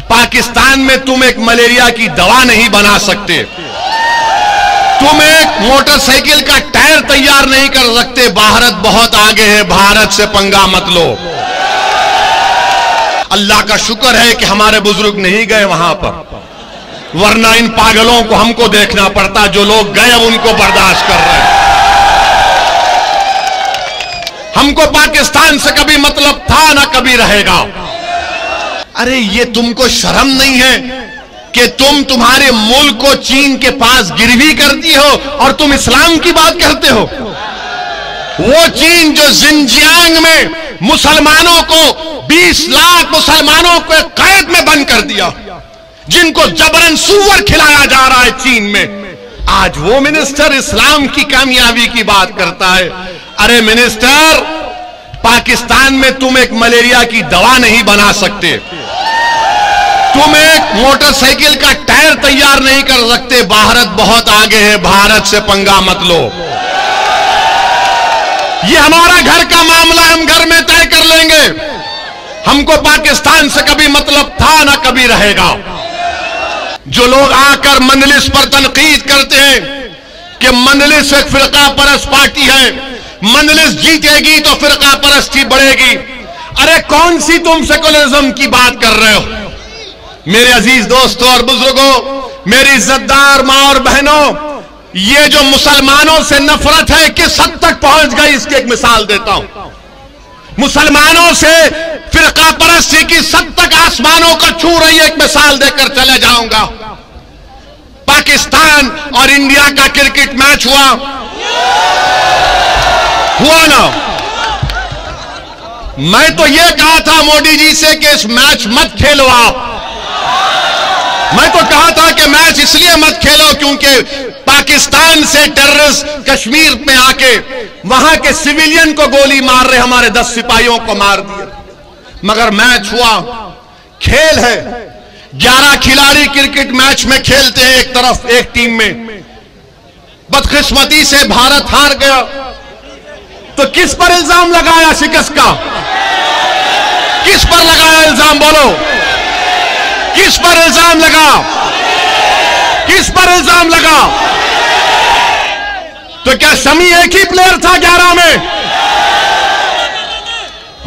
पाकिस्तान में तुम एक मलेरिया की दवा नहीं बना सकते, तुम एक मोटरसाइकिल का टायर तैयार नहीं कर सकते। भारत बहुत आगे है, भारत से पंगा मत लो। अल्लाह का शुक्र है कि हमारे बुजुर्ग नहीं गए वहां पर, वरना इन पागलों को हमको देखना पड़ता। जो लोग गए उनको बर्दाश्त कर रहे हैं। हमको पाकिस्तान से कभी मतलब था ना कभी रहेगा। अरे ये तुमको शर्म नहीं है कि तुम तुम्हारे मुल्क को चीन के पास गिरवी करती हो और तुम इस्लाम की बात करते हो? वो चीन जो जिनजियांग में मुसलमानों को 20 लाख मुसलमानों को कैद में बंद कर दिया, जिनको जबरन सूअर खिलाया जा रहा है चीन में, आज वो मिनिस्टर इस्लाम की कामयाबी की बात करता है। अरे मिनिस्टर, पाकिस्तान में तुम एक मलेरिया की दवा नहीं बना सकते, तुम एक मोटरसाइकिल का टायर तैयार नहीं कर सकते। भारत बहुत आगे है, भारत से पंगा मत लो। ये हमारा घर का मामला, हम घर में तय कर लेंगे। हमको पाकिस्तान से कभी मतलब था ना कभी रहेगा। जो लोग आकर मंजलिस पर तनकीद करते हैं कि मंजलिस एक फिरका परस्त पार्टी है, मंजलिस जीतेगी तो फिरका परस्ती बढ़ेगी। अरे कौन सी तुम सेकुलरिज्म की बात कर रहे हो? मेरे अजीज दोस्तों और बुजुर्गों, मेरी इज्जतदार मां और बहनों, ये जो मुसलमानों से नफरत है किस हद तक पहुंच गई, इसकी एक मिसाल देता हूं। मुसलमानों से फिरका परस्ती की सद तक आसमानों को छू रही है, एक मिसाल देकर चले जाऊंगा। पाकिस्तान और इंडिया का क्रिकेट मैच हुआ ना। मैं तो यह कहा था मोदी जी से कि इस मैच मत खेलो आप। मैं तो कहा था कि मैच इसलिए मत खेलो क्योंकि पाकिस्तान से टेररिस्ट कश्मीर में आके वहां के सिविलियन को गोली मार रहे, हमारे 10 सिपाहियों को मार दिए। मगर मैच हुआ, खेल है। 11 खिलाड़ी क्रिकेट मैच में खेलते हैं एक तरफ, एक टीम में। बदकिस्मती से भारत हार गया, तो किस पर इल्जाम लगाया शिकस्त का? किस पर लगाया इल्जाम? बोलो, किस पर इल्जाम लगा? किस पर इल्जाम लगा? तो क्या शमी एक ही प्लेयर था 11 में?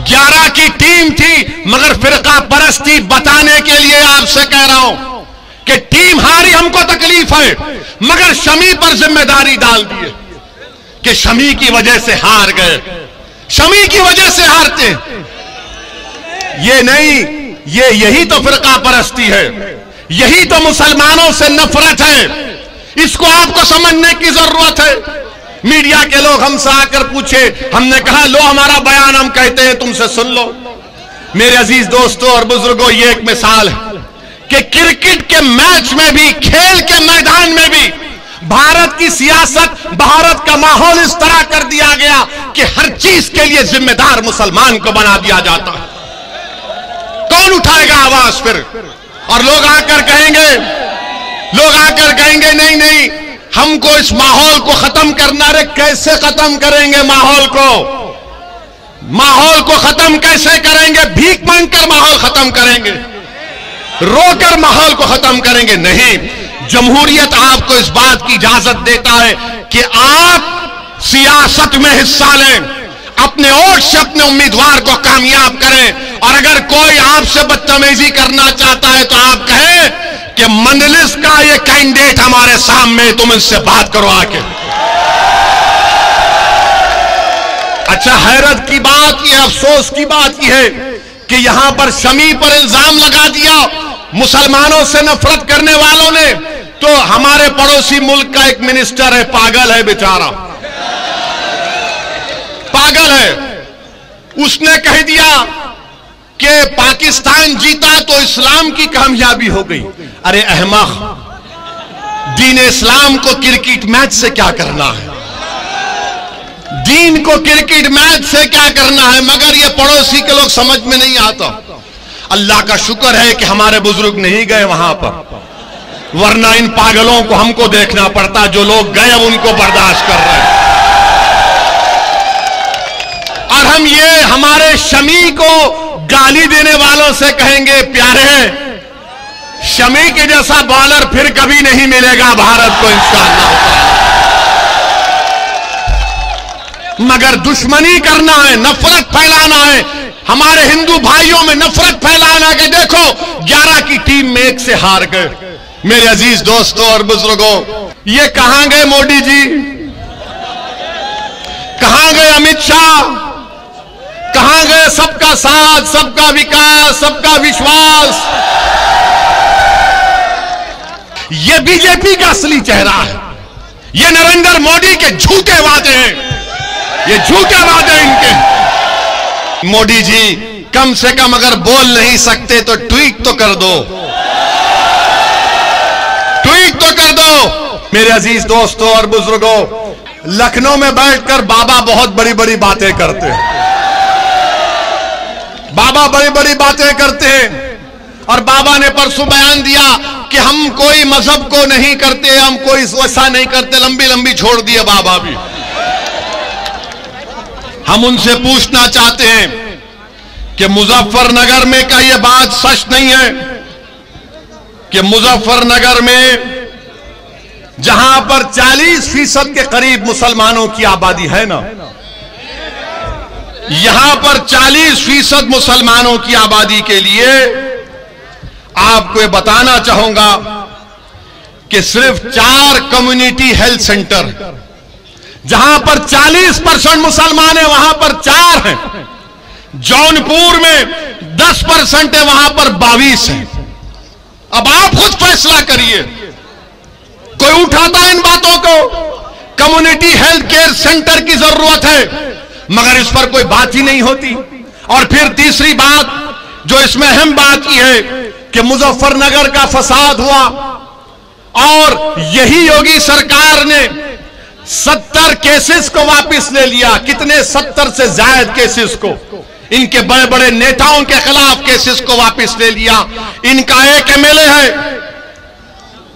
11 की टीम थी, मगर फिरका परस्ती बताने के लिए आपसे कह रहा हूं कि टीम हारी, हमको तकलीफ है, मगर शमी पर जिम्मेदारी डाल दिए कि शमी की वजह से हार गए, शमी की वजह से हारते। ये नहीं, यही तो फिरका परस्ती है, यही तो मुसलमानों से नफरत है। इसको आपको समझने की जरूरत है। मीडिया के लोग हमसे आकर पूछे, हमने कहा लो हमारा बयान हम कहते हैं, तुमसे सुन लो। मेरे अजीज दोस्तों और बुजुर्गों, ये एक मिसाल है कि क्रिकेट के मैच में भी, खेल के मैदान में भी भारत की सियासत, भारत का माहौल इस तरह कर दिया गया कि हर चीज के लिए जिम्मेदार मुसलमान को बना दिया जाता है। कौन उठाएगा आवाज फिर? और लोग आकर कहेंगे नहीं नहीं, हमको इस माहौल को खत्म करना। रे कैसे खत्म करेंगे माहौल को? माहौल को खत्म कैसे करेंगे? भीख मांगकर माहौल खत्म करेंगे? रोकर माहौल को खत्म करेंगे? नहीं। जमहूरियत आपको इस बात की इजाजत देता है कि आप सियासत में हिस्सा लें, अपने वोट से अपने उम्मीदवार को कामयाब करें। और अगर कोई आपसे बदतमीजी करना चाहता है तो आप कहें कि मंजलिस का ये कैंडिडेट हमारे सामने, तुम इससे बात करो आके। अच्छा, हैरत की बात यह, अफसोस की बात यह है कि यहां पर शमी पर इल्जाम लगा दिया मुसलमानों से नफरत करने वालों ने। तो हमारे पड़ोसी मुल्क का एक मिनिस्टर है, पागल है बेचारा, पागल है। उसने कह दिया कि पाकिस्तान जीता तो इस्लाम की कामयाबी हो गई। अरे अहमक, दीन इस्लाम को क्रिकेट मैच से क्या करना है? दीन को क्रिकेट मैच से क्या करना है? मगर ये पड़ोसी के लोग समझ में नहीं आता। अल्लाह का शुक्र है कि हमारे बुजुर्ग नहीं गए वहां पर, वरना इन पागलों को हमको देखना पड़ता। जो लोग गए उनको बर्दाश्त कर रहे हैं। और हम ये हमारे शमी को गाली देने वालों से कहेंगे, प्यारे शमी के जैसा बॉलर फिर कभी नहीं मिलेगा भारत को इंशाअल्लाह। मगर दुश्मनी करना है, नफरत फैलाना है, हमारे हिंदू भाइयों में नफरत फैलाना के देखो 11 की टीम में 1 से हार गए। मेरे अजीज दोस्तों और बुजुर्गों, ये कहां गए मोदी जी, कहां गए अमित शाह, कहां गए सबका साथ, सबका विकास, सबका विश्वास? ये बीजेपी का असली चेहरा है। ये नरेंद्र मोदी के झूठे वादे हैं, ये झूठे वादे इनके। मोदी जी कम से कम अगर बोल नहीं सकते तो ट्वीट तो कर दो, ट्वीट तो कर दो। मेरे अजीज दोस्तों और बुजुर्गों, लखनऊ में बैठकर बाबा बहुत बड़ी बड़ी बातें करते हैं, बाबा बड़ी बड़ी बातें करते हैं। और बाबा ने परसों बयान दिया कि हम कोई मजहब को नहीं करते, हम कोई वैसा नहीं करते, लंबी लंबी छोड़ दिए बाबा भी। हम उनसे पूछना चाहते हैं कि मुजफ्फरनगर में क्या यह बात सच नहीं है कि मुजफ्फरनगर में जहां पर 40% के करीब मुसलमानों की आबादी है ना, यहां पर 40% मुसलमानों की आबादी के लिए आपको बताना चाहूंगा कि सिर्फ 4 कम्युनिटी हेल्थ सेंटर, जहां पर 40% मुसलमान है वहां पर 4 हैं। जौनपुर में 10% है, वहां पर 22 हैं। अब आप खुद फैसला करिए, कोई उठाता है इन बातों को? कम्युनिटी हेल्थ केयर सेंटर की जरूरत है, मगर इस पर कोई बात ही नहीं होती। और फिर तीसरी बात जो इसमें अहम बात की है कि मुजफ्फरनगर का फसाद हुआ और यही योगी सरकार ने 70 केसेस को वापस ले लिया। कितने? 70 से ज्यादा केसेस को, इनके बड़े बड़े नेताओं के खिलाफ केसेस को वापस ले लिया। इनका एक एमएलए है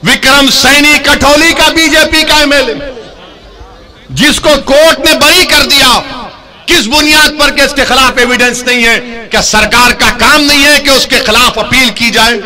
विक्रम सैनी कठौली का, बीजेपी का एमएलए, जिसको कोर्ट ने बरी कर दिया। किस बुनियाद पर कि इसके खिलाफ एविडेंस नहीं है? क्या सरकार का काम नहीं है कि उसके खिलाफ अपील की जाए?